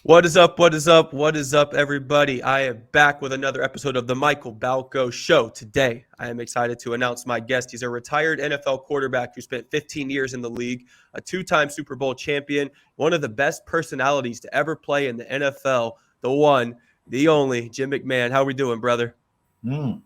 What is up? What is up? What is up, everybody? I am back with another episode of the Michael Balco Show. Today, I am excited to announce my guest. He's a retired NFL quarterback who spent 15 years in the league, a two-time Super Bowl champion, one of the best personalities to ever play in the NFL, the one, the only, Jim McMahon. How are we doing, brother? Doing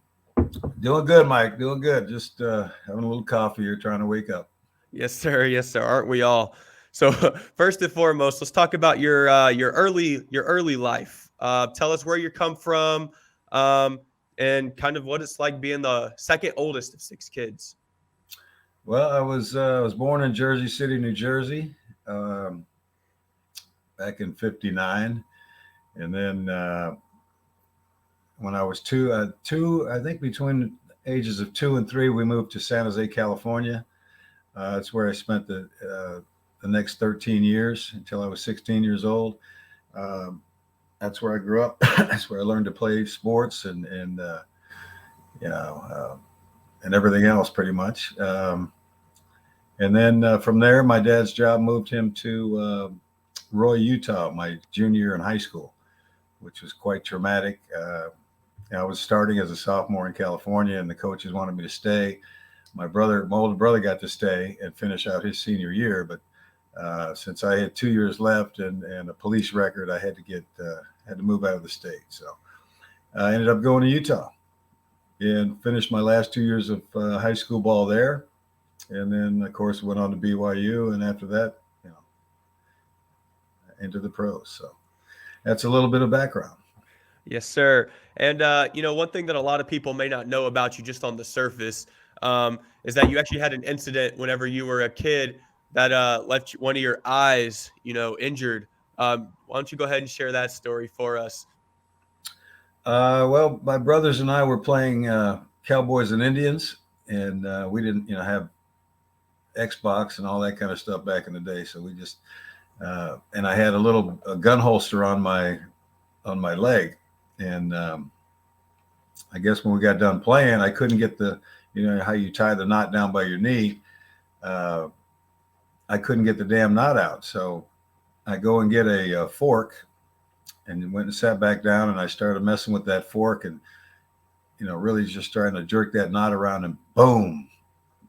good, Mike. Doing good. Just having a little coffee here, trying to wake up. Yes, sir. Yes, sir. Aren't we all? So first and foremost, let's talk about your early life. Tell us where you come from, and kind of what it's like being the second oldest of six kids. Well, I was born in Jersey City, New Jersey, back in '59, and then when I was two, I think between the ages of 2 and 3, we moved to San Jose, California. That's where I spent the next 13 years until I was 16 years old. That's where I grew up. That's where I learned to play sports and everything else pretty much. And then from there, my dad's job moved him to Roy, Utah, my junior year in high school, which was quite traumatic. I was starting as a sophomore in California, and the coaches wanted me to stay. My older brother got to stay and finish out his senior year, but since I had 2 years left and a police record, I had to move out of the state. So I ended up going to Utah and finished my last 2 years of high school ball there, and then of course went on to BYU, and after that, into the pros. So that's a little bit of background. Yes, sir. And one thing that a lot of people may not know about you just on the surface is that you actually had an incident whenever you were a kid that left one of your eyes, injured. Why don't you go ahead and share that story for us? Well, my brothers and I were playing Cowboys and Indians, and we didn't, have Xbox and all that kind of stuff back in the day. So we just, and I had a gun holster on my leg, and I guess when we got done playing, I couldn't get how you tie the knot down by your knee. I couldn't get the damn knot out. So I go and get a fork and went and sat back down, and I started messing with that fork and, really just trying to jerk that knot around, and boom,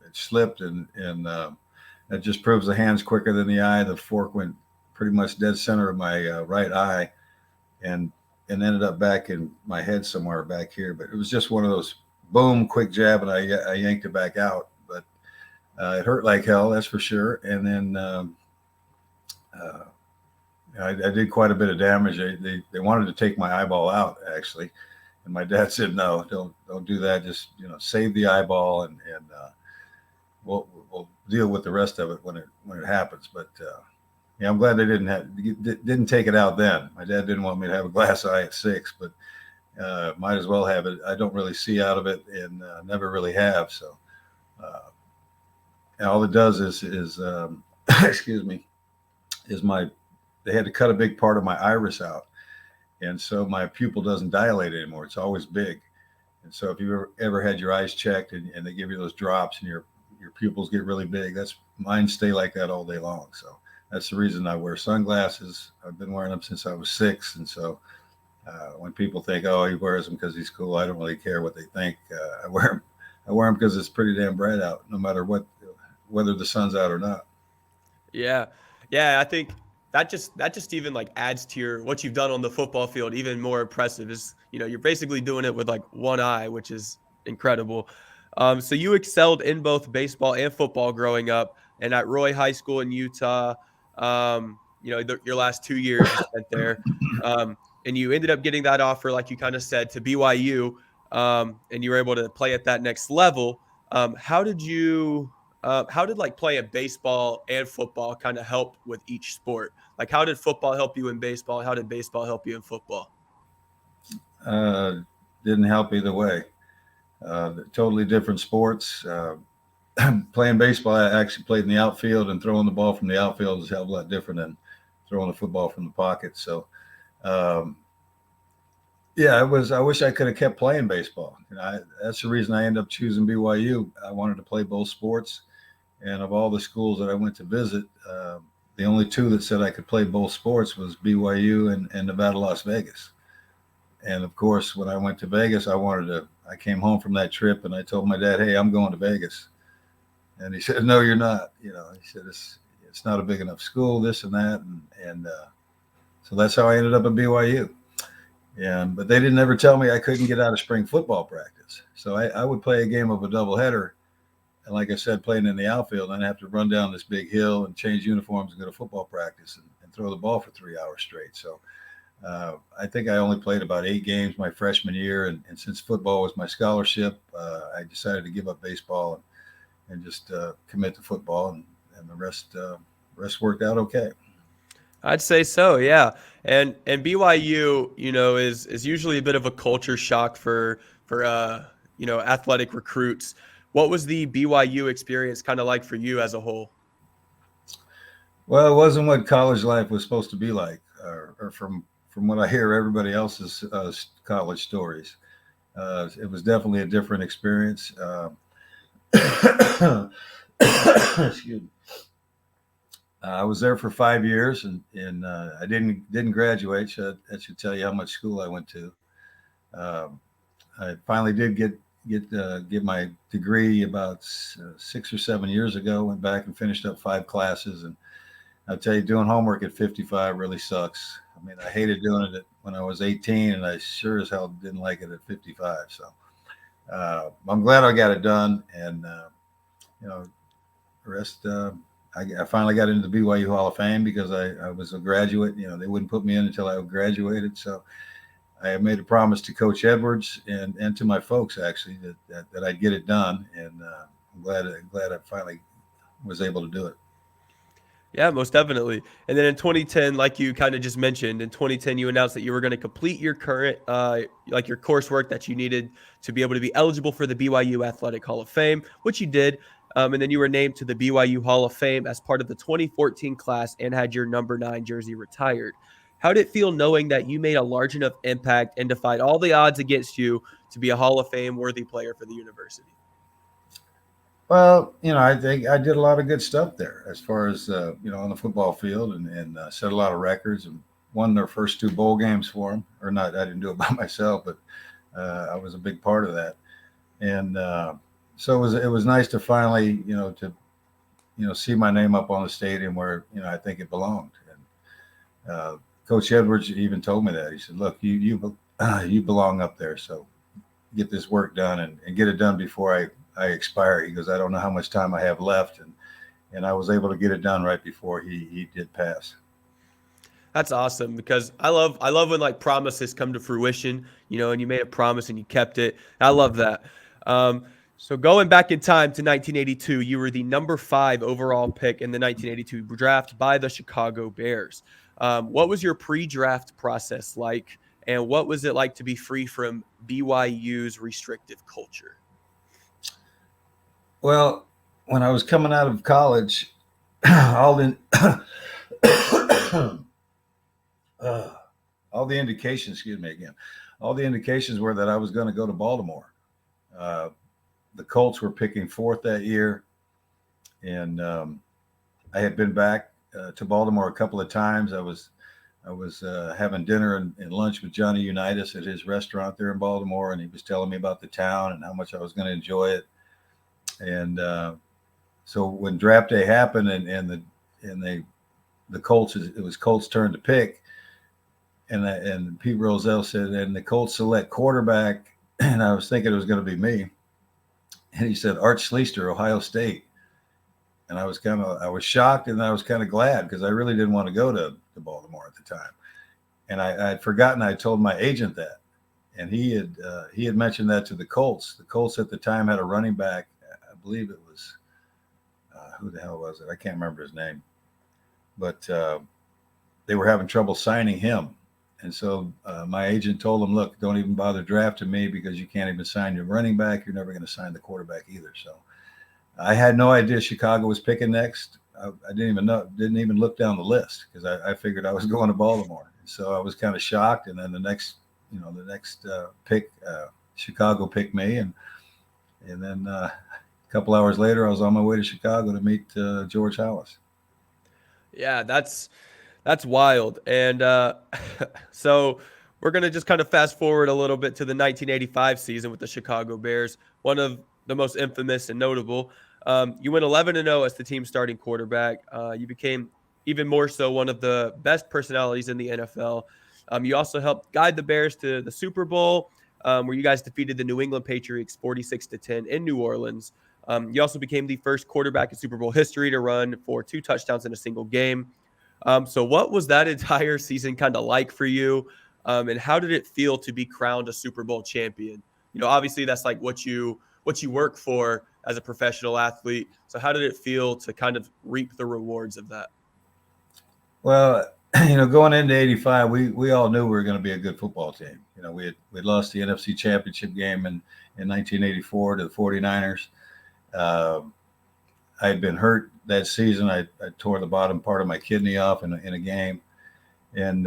it slipped. And that just proves the hand's quicker than the eye. The fork went pretty much dead center of my right eye and ended up back in my head somewhere back here. But it was just one of those boom, quick jab, and I yanked it back out. But it hurt like hell, that's for sure. And then I did quite a bit of damage. They wanted to take my eyeball out, actually, and my dad said, "No, don't do that. Just save the eyeball, and we'll deal with the rest of it when it happens." But I'm glad they didn't take it out then. My dad didn't want me to have a glass eye at 6, but might as well have it. I don't really see out of it, and never really have. So and all it does is excuse me, they had to cut a big part of my iris out, and so my pupil doesn't dilate anymore. It's always big. And so if you ever had your eyes checked and they give you those drops and your pupils get really big, mine stay like that all day long. So that's the reason I wear sunglasses. I've been wearing them since I was 6. And so when people think, oh, he wears them because he's cool, I don't really care what they think. I wear them because it's pretty damn bright out, no matter whether the sun's out or not. Yeah. I think that just even like adds to what you've done on the football field even more impressive. Is you're basically doing it with like one eye, which is incredible. So you excelled in both baseball and football growing up, and at Roy High School in Utah. Your last 2 years you spent there, and you ended up getting that offer, like you kind of said, to BYU, and you were able to play at that next level. How did like playing baseball and football kind of help with each sport? Like, how did football help you in baseball? How did baseball help you in football? Didn't help either way. Totally different sports. Playing baseball, I actually played in the outfield, and throwing the ball from the outfield is a hell of a lot different than throwing the football from the pocket. So, I wish I could have kept playing baseball. That's the reason I ended up choosing BYU. I wanted to play both sports, and of all the schools that I went to visit, the only two that said I could play both sports was BYU and Nevada, Las Vegas. And of course, when I went to Vegas, I came home from that trip and I told my dad, hey, I'm going to Vegas. And he said, no, you're not. He said, it's not a big enough school, this and that. And so that's how I ended up at BYU. But they didn't ever tell me I couldn't get out of spring football practice. So I would play a game of a doubleheader. And like I said, playing in the outfield, and I'd have to run down this big hill and change uniforms and go to football practice and throw the ball for 3 hours straight. So I think I only played about 8 games my freshman year. And since football was my scholarship, I decided to give up baseball and just commit to football. And the rest worked out okay. I'd say so, yeah. And BYU, is usually a bit of a culture shock for athletic recruits. What was the BYU experience kind of like for you as a whole? Well, it wasn't what college life was supposed to be like, or from what I hear everybody else's college stories. It was definitely a different experience. Excuse me. I was there for 5 years, and I didn't graduate. So that should tell you how much school I went to. I finally did get my degree about 6 or 7 years ago. Went back and finished up 5 classes, and I'll tell you, doing homework at 55 really sucks. I mean, I hated doing it when I was 18, and I sure as hell didn't like it at 55. So I'm glad I got it done, and the rest. I finally got into the BYU Hall of Fame because I was a graduate. They wouldn't put me in until I graduated. So I made a promise to Coach Edwards and to my folks, actually, that I'd get it done. And I'm glad I finally was able to do it. Yeah, most definitely. And then in 2010, like you kind of just mentioned, in 2010, you announced that you were going to complete your current, your coursework that you needed to be able to be eligible for the BYU Athletic Hall of Fame, which you did. And then you were named to the BYU Hall of Fame as part of the 2014 class and had your number 9 jersey retired. How did it feel knowing that you made a large enough impact and defied all the odds against you to be a Hall of Fame worthy player for the university? Well, I think I did a lot of good stuff there as far as, on the football field and set a lot of records and won their first 2 bowl games for them. Or not, I didn't do it by myself, but I was a big part of that. And so it was nice to finally, see my name up on the stadium where, I think it belonged. And Coach Edwards even told me that. He said, look, you belong up there. So get this work done and get it done before I expire. He goes, I don't know how much time I have left. And I was able to get it done right before he did pass. That's awesome because I love when like promises come to fruition, and you made a promise and you kept it. I love that. So going back in time to 1982, you were the number 5 overall pick in the 1982 draft by the Chicago Bears. What was your pre-draft process like, and what was it like to be free from BYU's restrictive culture? Well, when I was coming out of college, all the indications, all the indications were that I was going to go to Baltimore. The Colts were picking 4th that year, and I had been back to Baltimore a couple of times. I was having dinner and lunch with Johnny Unitas at his restaurant there in Baltimore, and he was telling me about the town and how much I was going to enjoy it. And so when draft day happened and the Colts, it was Colts' turn to pick, and Pete Rozelle said, and the Colts select quarterback, and I was thinking it was going to be me, and he said Art Schlichter, Ohio State, and I was shocked and I was kind of glad because I really didn't want to go to Baltimore at the time, and I had forgotten I told my agent that, and he had mentioned that to the Colts. The Colts at the time had a running back. I believe it was, who the hell was it? I can't remember his name, but they were having trouble signing him. And so my agent told him, look, don't even bother drafting me because you can't even sign your running back. You're never going to sign the quarterback either. So I had no idea Chicago was picking next. I didn't even look down the list because I figured I was going to Baltimore. So I was kind of shocked. And then the next pick, Chicago picked me. And then a couple hours later, I was on my way to Chicago to meet George Halas. Yeah, that's wild. And so we're going to just kind of fast forward a little bit to the 1985 season with the Chicago Bears, one of the most infamous and notable. You went 11-0 as the team's starting quarterback. You became even more so one of the best personalities in the NFL. You also helped guide the Bears to the Super Bowl, where you guys defeated the New England Patriots 46-10 in New Orleans. You also became the first quarterback in Super Bowl history to run for 2 touchdowns in a single game. So what was that entire season kind of like for you? And how did it feel to be crowned a Super Bowl champion? Obviously that's like what you work for as a professional athlete. So how did it feel to kind of reap the rewards of that? Well, going into '85, we all knew we were going to be a good football team. We lost the NFC Championship game in 1984 to the 49ers. I had been hurt that season. I tore the bottom part of my kidney off in a game, and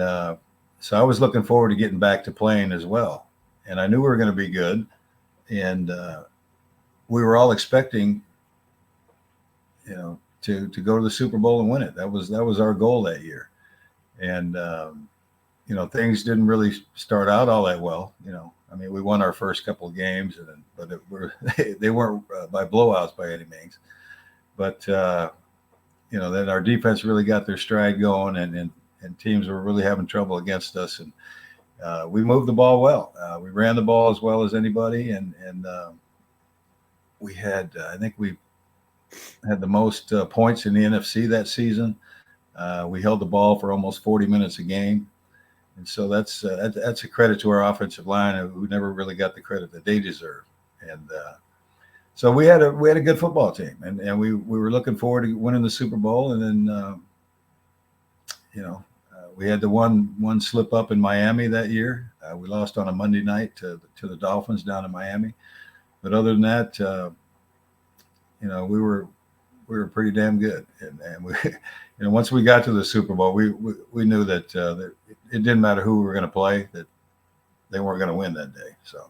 so I was looking forward to getting back to playing as well. And I knew we were going to be good, and we were all expecting, to go to the Super Bowl and win it. That was our goal that year, and things didn't really start out all that well. I mean, we won our first couple of games, but they weren't by blowouts by any means. But then our defense really got their stride going, and teams were really having trouble against us. And we moved the ball well. We ran the ball as well as anybody, and we had I think we had the most points in the NFC that season. We held the ball for almost 40 minutes a game, and so that's a credit to our offensive line, who never really got the credit that they deserve. And so we had a good football team, and we were looking forward to winning the Super Bowl. And then we had the one slip up in Miami that year. We lost on a Monday night to the Dolphins down in Miami. But other than that, we were pretty damn good. And we, once we got to the Super Bowl, we knew that it didn't matter who we were going to play, that they weren't going to win that day. So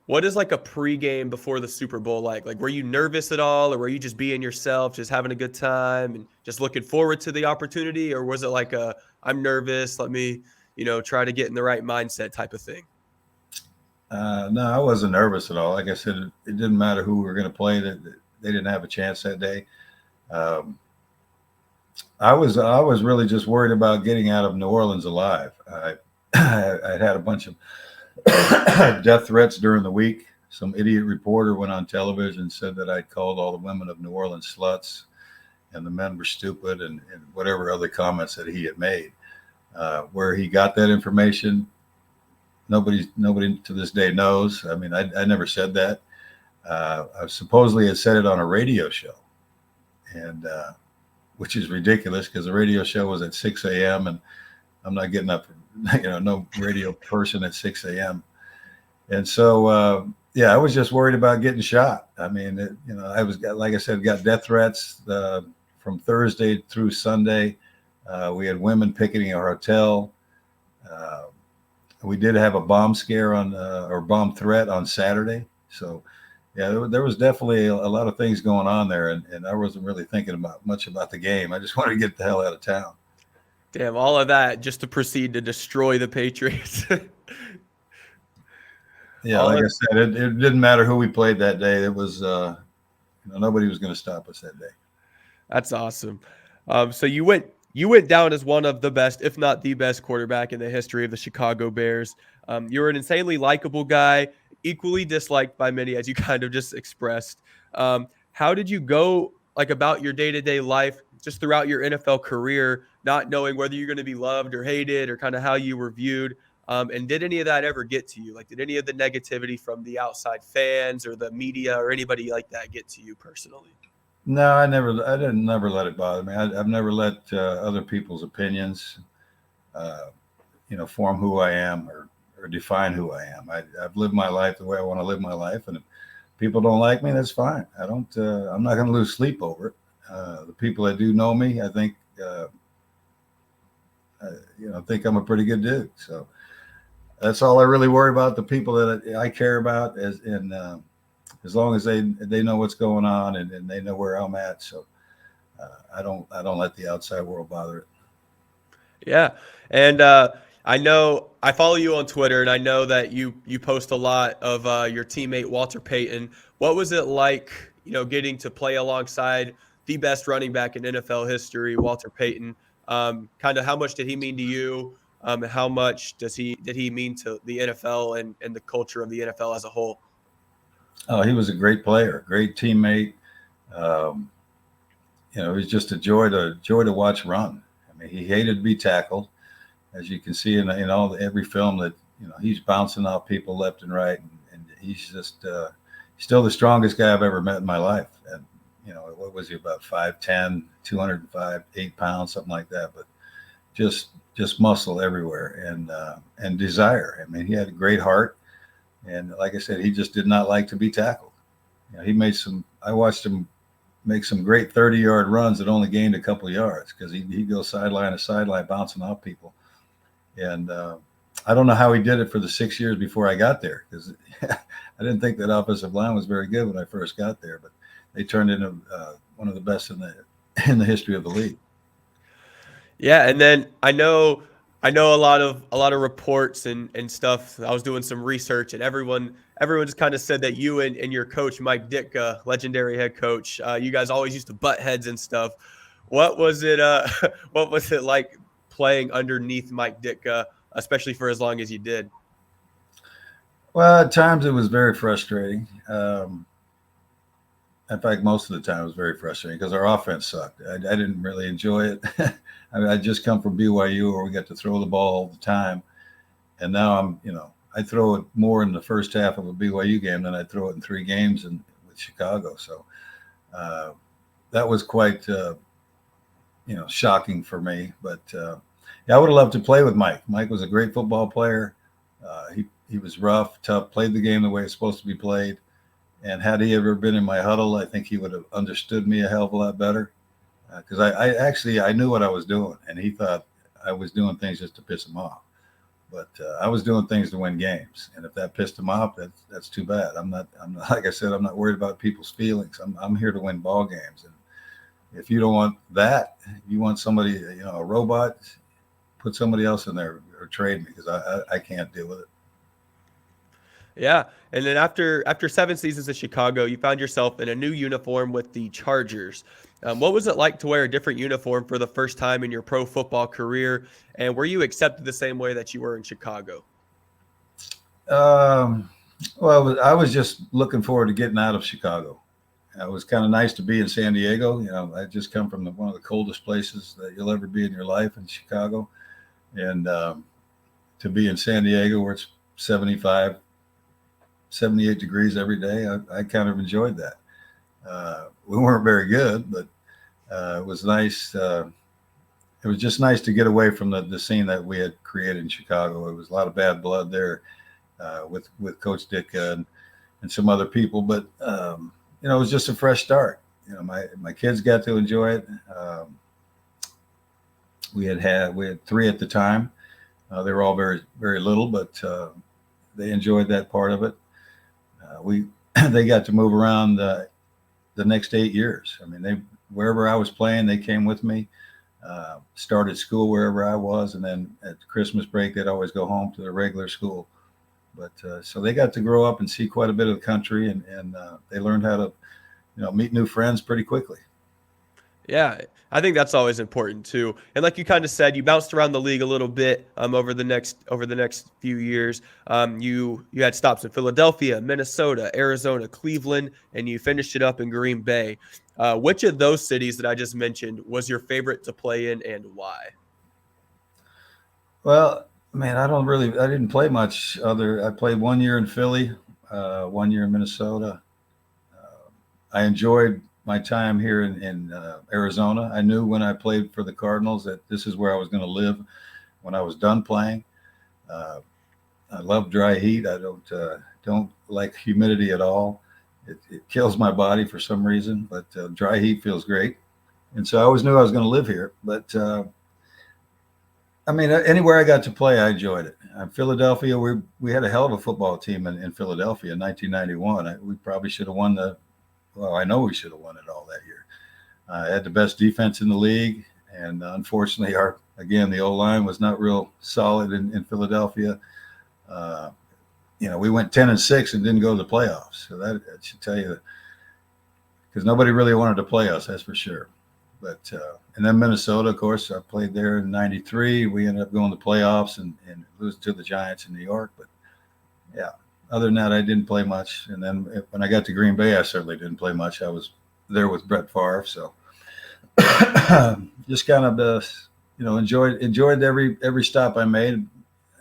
what is like a pregame before the Super Bowl like? Like, were you nervous at all, or were you just being yourself, just having a good time and just looking forward to the opportunity? Or was it like I'm nervous, let me, try to get in the right mindset type of thing? No, I wasn't nervous at all. Like I said, it didn't matter who we were going to play. That they didn't have a chance that day. I was really just worried about getting out of New Orleans alive. I'd had a bunch of death threats during the week. Some idiot reporter went on television and said that I'd called all the women of New Orleans sluts, and the men were stupid, and whatever other comments that he had made. Where he got that information, nobody to this day knows. I mean, I never said that. I supposedly had said it on a radio show, and which is ridiculous because the radio show was at 6 a.m. and I'm not getting up, no radio person at 6 a.m. And so, I was just worried about getting shot. I mean, I was, like I said, got death threats from Thursday through Sunday. We had women picketing our hotel. We did have a bomb scare or bomb threat on Saturday. So, there was definitely a lot of things going on there, and I wasn't really thinking much about the game. I just wanted to get the hell out of town. Damn, all of that just to proceed to destroy the Patriots. Yeah, like I said, it didn't matter who we played that day. It was, nobody was going to stop us that day. That's awesome. So you went down as one of the best, if not the best, quarterback in the history of the Chicago Bears. You're an insanely likable guy, equally disliked by many, as you kind of just expressed. How did you go about your day-to-day life just throughout your NFL career, not knowing whether you're going to be loved or hated, or kind of how you were viewed? And did any of that ever get to you? Like, did any of the negativity from the outside fans or the media or anybody like that get to you personally? No, I didn't never let it bother me. I've never let other people's opinions, form who I am or define who I am. I've lived my life the way I want to live my life, and if people don't like me, that's fine. I'm not going to lose sleep over it. The people that do know me, I think, think I'm a pretty good dude. So that's all I really worry about. The people that I care about, as long as they know what's going on and they know where I'm at. So I don't let the outside world bother it. Yeah. And I know I follow you on Twitter, and I know that you post a lot of your teammate Walter Payton. What was it like, getting to play alongside the best running back in NFL history, Walter Payton? Kind of how much did he mean to you? And how much did he mean to the NFL and the culture of the NFL as a whole? Oh, he was a great player, great teammate. Um, it was just a joy to watch run. I mean, he hated to be tackled, as you can see in every film that he's bouncing off people left and right, and he's just still the strongest guy I've ever met in my life. And what was he, about 5'10", 205, 8 pounds, something like that, but just muscle everywhere and desire. I mean, he had a great heart, and like I said, he just did not like to be tackled. I watched him make some great 30-yard runs that only gained a couple of yards, because he'd go sideline to sideline bouncing off people. And I don't know how he did it for the 6 years before I got there, because I didn't think that offensive line was very good when I first got there, but they turned into one of the best in the history of the league. Yeah, and then I know a lot of reports and stuff. I was doing some research, and everyone just kind of said that you and your coach Mike Ditka, legendary head coach, you guys always used to butt heads and stuff. What was it? What was it like playing underneath Mike Ditka, especially for as long as you did? Well, at times it was very frustrating. In fact, most of the time it was very frustrating because our offense sucked. I didn't really enjoy it. I just come from BYU, where we got to throw the ball all the time, and now I throw it more in the first half of a BYU game than I throw it in 3 games with Chicago. So that was quite shocking for me. But yeah, I would have loved to play with Mike. Mike was a great football player. He was rough, tough, played the game the way it's supposed to be played. And had he ever been in my huddle, I think he would have understood me a hell of a lot better, because I knew what I was doing, and he thought I was doing things just to piss him off. But I was doing things to win games, and if that pissed him off, that's too bad. I'm not like I said, I'm not worried about people's feelings. I'm here to win ball games, and if you don't want that, you want somebody, a robot, put somebody else in there or trade me, because I can't deal with it. Yeah. And then after 7 seasons in Chicago, you found yourself in a new uniform with the Chargers. What was it like to wear a different uniform for the first time in your pro football career? And were you accepted the same way that you were in Chicago? Well, I was just looking forward to getting out of Chicago. It was kind of nice to be in San Diego. I just come from one of the coldest places that you'll ever be in your life, in Chicago. And to be in San Diego, where it's 75, 78 degrees every day, I kind of enjoyed that. We weren't very good, but it was nice. It was just nice to get away from the scene that we had created in Chicago. It was a lot of bad blood there with Coach Ditka and some other people, but it was just a fresh start. My kids got to enjoy it. We had 3 at the time. They were all very, very little, but they enjoyed that part of it. They got to move around the next 8 years. I mean, wherever I was playing, they came with me. Started school wherever I was, and then at Christmas break, they'd always go home to their regular school. But so they got to grow up and see quite a bit of the country, and they learned how to meet new friends pretty quickly. Yeah, I think that's always important too. And like you kind of said, you bounced around the league a little bit over the next few years. You had stops in Philadelphia, Minnesota, Arizona, Cleveland, and you finished it up in Green Bay. Which of those cities that I just mentioned was your favorite to play in, and why? Well, man, I didn't play much I played 1 year in Philly, 1 year in Minnesota. I enjoyed my time here in Arizona. I knew when I played for the Cardinals that this is where I was going to live when I was done playing. I love dry heat. I don't like humidity at all. It kills my body for some reason, but dry heat feels great. And so I always knew I was going to live here. But I mean, anywhere I got to play, I enjoyed it. Philadelphia, we had a hell of a football team in Philadelphia in 1991. We probably should have won I know we should have won it all that year. Had the best defense in the league. And unfortunately, the O-line was not real solid in Philadelphia. We went 10-6 and didn't go to the playoffs. So that should tell you, because nobody really wanted to play us, that's for sure. But and then Minnesota, of course, I played there in '93. We ended up going to the playoffs and losing to the Giants in New York. But yeah, other than that, I didn't play much. And then when I got to Green Bay, I certainly didn't play much. I was there with Brett Favre, so just kind of enjoyed every stop I made.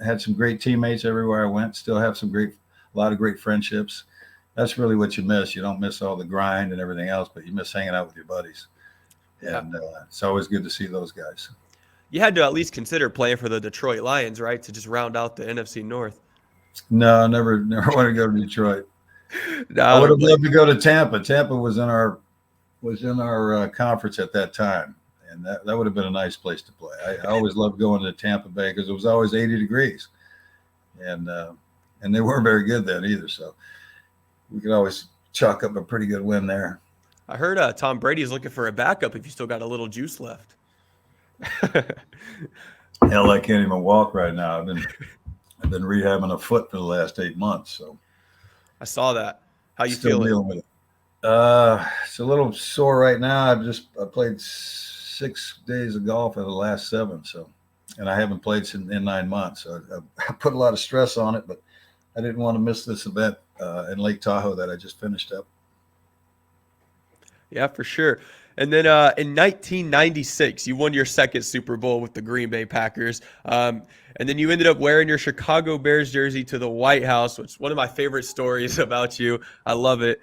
I had some great teammates everywhere I went. Still have a lot of great friendships. That's really what you miss. You don't miss all the grind and everything else, but you miss hanging out with your buddies. Yeah. And it's always good to see those guys. You had to at least consider playing for the Detroit Lions, right, to just round out the NFC North. No, never wanted to go to Detroit. No, I would have loved to go to Tampa. Tampa was in our conference at that time, and that would have been a nice place to play. I always loved going to Tampa Bay because it was always 80 degrees, and they weren't very good then either. So we could always chalk up a pretty good win there. I heard Tom Brady is looking for a backup if you still got a little juice left. Hell, I can't even walk right now. I've been rehabbing a foot for the last 8 months. So I saw that. How you still feeling? dealing with it. It's a little sore right now. I played 6 days of golf out of the last 7. So, and I haven't played in 9 months. So I put a lot of stress on it, but I didn't want to miss this event in Lake Tahoe that I just finished up. Yeah, for sure. And then in 1996, you won your second Super Bowl with the Green Bay Packers. And then you ended up wearing your Chicago Bears jersey to the White House, which is one of my favorite stories about you. I love it.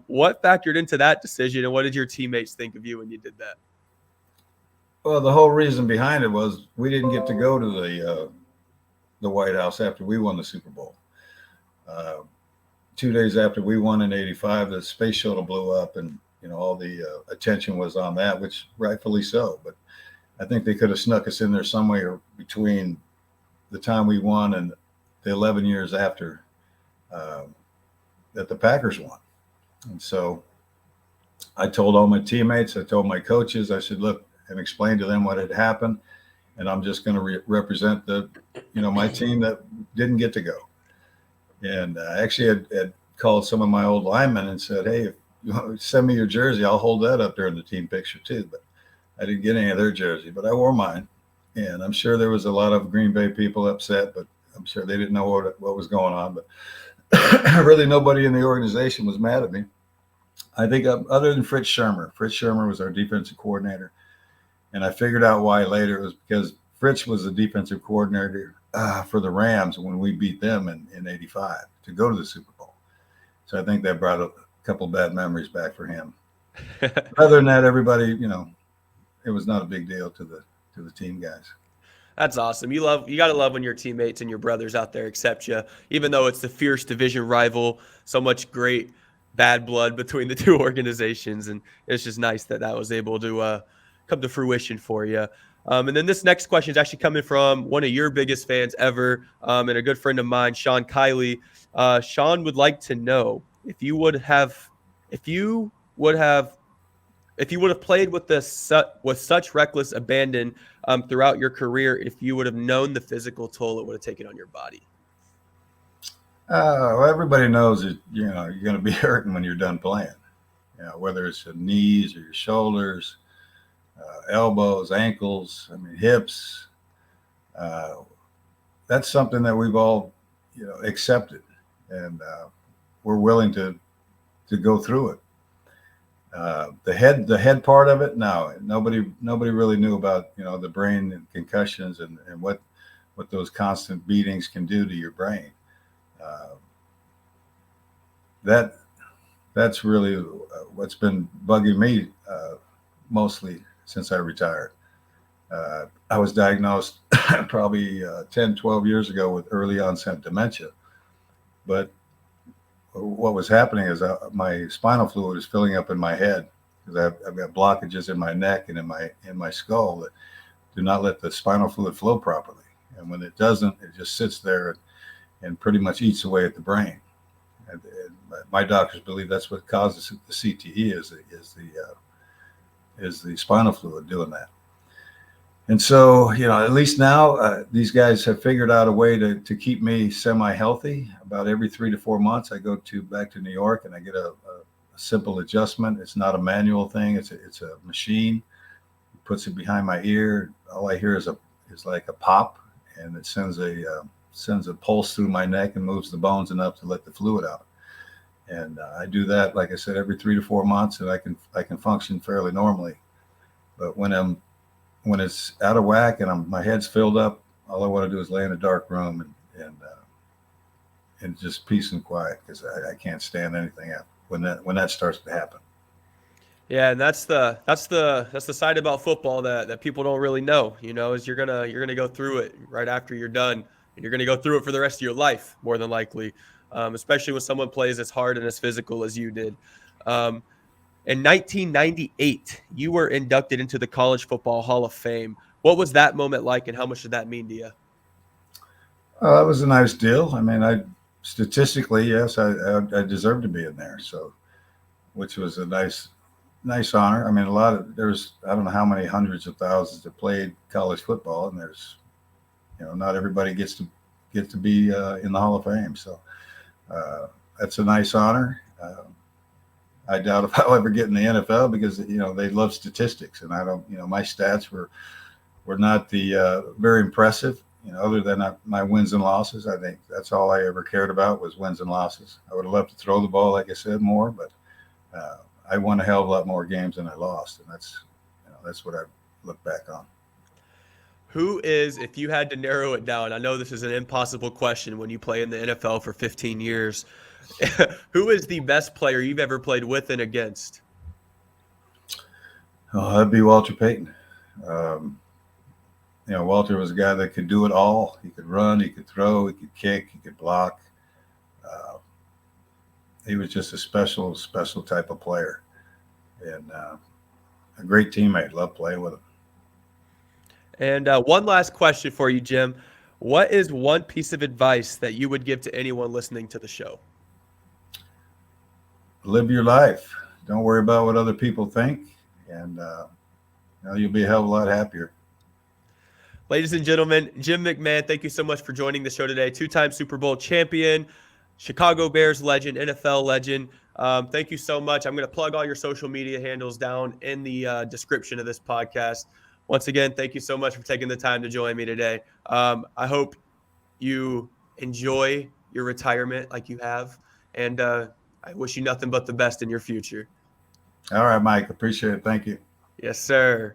What factored into that decision, and what did your teammates think of you when you did that? Well, the whole reason behind it was we didn't get to go to the White House after we won the Super Bowl. 2 days after we won in '85, the space shuttle blew up, and all the attention was on that, which rightfully so. But I think they could have snuck us in there somewhere between the time we won and the 11 years after that the Packers won. And so I told all my teammates, I told my coaches, I said, look, and explained to them what had happened. And I'm just going to represent my team that didn't get to go. And I actually had called some of my old linemen and said, hey, if you want to send me your jersey, I'll hold that up during the team picture too. But I didn't get any of their jersey, but I wore mine. And I'm sure there was a lot of Green Bay people upset, but I'm sure they didn't know what was going on. But really nobody in the organization was mad at me. I think other than Fritz Shermer. Fritz Shermer was our defensive coordinator. And I figured out why later. It was because Fritz was the defensive coordinator for the Rams when we beat them in '85 to go to the Super Bowl. So I think that brought a couple bad memories back for him. Other than that, everybody, it was not a big deal to the team guys. That's awesome. You got to love when your teammates and your brothers out there accept you, even though it's the fierce division rival, so much great bad blood between the two organizations. And it's just nice that was able to come to fruition for you. And then this next question is actually coming from one of your biggest fans ever, and a good friend of mine, Sean Kiley. Sean would like to know if you would have played with such reckless abandon throughout your career, if you would have known the physical toll it would have taken on your body. Well, everybody knows that you're going to be hurting when you're done playing. Whether it's your knees or your shoulders, elbows, ankles, hips. That's something that we've all accepted, and we're willing to go through it. The head part of it, no, nobody really knew about the brain and concussions and what those constant beatings can do to your brain. That's really what's been bugging me mostly since I retired. I was diagnosed probably 10, 12 years ago with early onset dementia, but what was happening is my spinal fluid is filling up in my head because I've got blockages in my neck and in my skull that do not let the spinal fluid flow properly. And when it doesn't, it just sits there and pretty much eats away at the brain. And my doctors believe that's what causes the CTE is is the spinal fluid doing that. And so, at least now these guys have figured out a way to keep me semi-healthy. About every 3 to 4 months, I go back to New York and I get a simple adjustment. It's not a manual thing. It's a machine. It puts it behind my ear. All I hear is like a pop, and it sends a pulse through my neck and moves the bones enough to let the fluid out. And I do that, like I said, every 3 to 4 months, and I can function fairly normally. But when it's out of whack and my head's filled up, all I want to do is lay in a dark room and just peace and quiet, because I can't stand anything when that starts to happen. Yeah, and that's the side about football that people don't really know, is you're gonna go through it right after you're done, and you're gonna go through it for the rest of your life, more than likely, especially when someone plays as hard and as physical as you did. In 1998, you were inducted into the College Football Hall of Fame. What was that moment like, and how much did that mean to you? That was a nice deal. I mean, statistically, yes, I deserved to be in there. So, which was a nice honor. I mean, I don't know how many hundreds of thousands that played college football, and there's, not everybody gets to be in the Hall of Fame. So that's a nice honor. I doubt if I'll ever get in the NFL, because they love statistics, and I don't. My stats were not the very impressive. Other than my wins and losses. I think that's all I ever cared about was wins and losses. I would have loved to throw the ball, like I said, more, but I won a hell of a lot more games than I lost, and that's what I look back on. Who is, if you had to narrow it down, I know this is an impossible question when you play in the NFL for 15 years, who is the best player you've ever played with and against? Oh, that'd be Walter Payton. Walter was a guy that could do it all. He could run, he could throw, he could kick, he could block. He was just a special type of player, and a great teammate. Loved playing with him. And one last question for you, Jim. What is one piece of advice that you would give to anyone listening to the show? Live your life. Don't worry about what other people think, and you'll be a hell of a lot happier. Ladies and gentlemen, Jim McMahon, thank you so much for joining the show today. Two-time Super Bowl champion, Chicago Bears legend, NFL legend. Thank you so much. I'm going to plug all your social media handles down in the description of this podcast. Once again, thank you so much for taking the time to join me today. I hope you enjoy your retirement like you have, and I wish you nothing but the best in your future. All right, Mike. Appreciate it. Thank you. Yes, sir.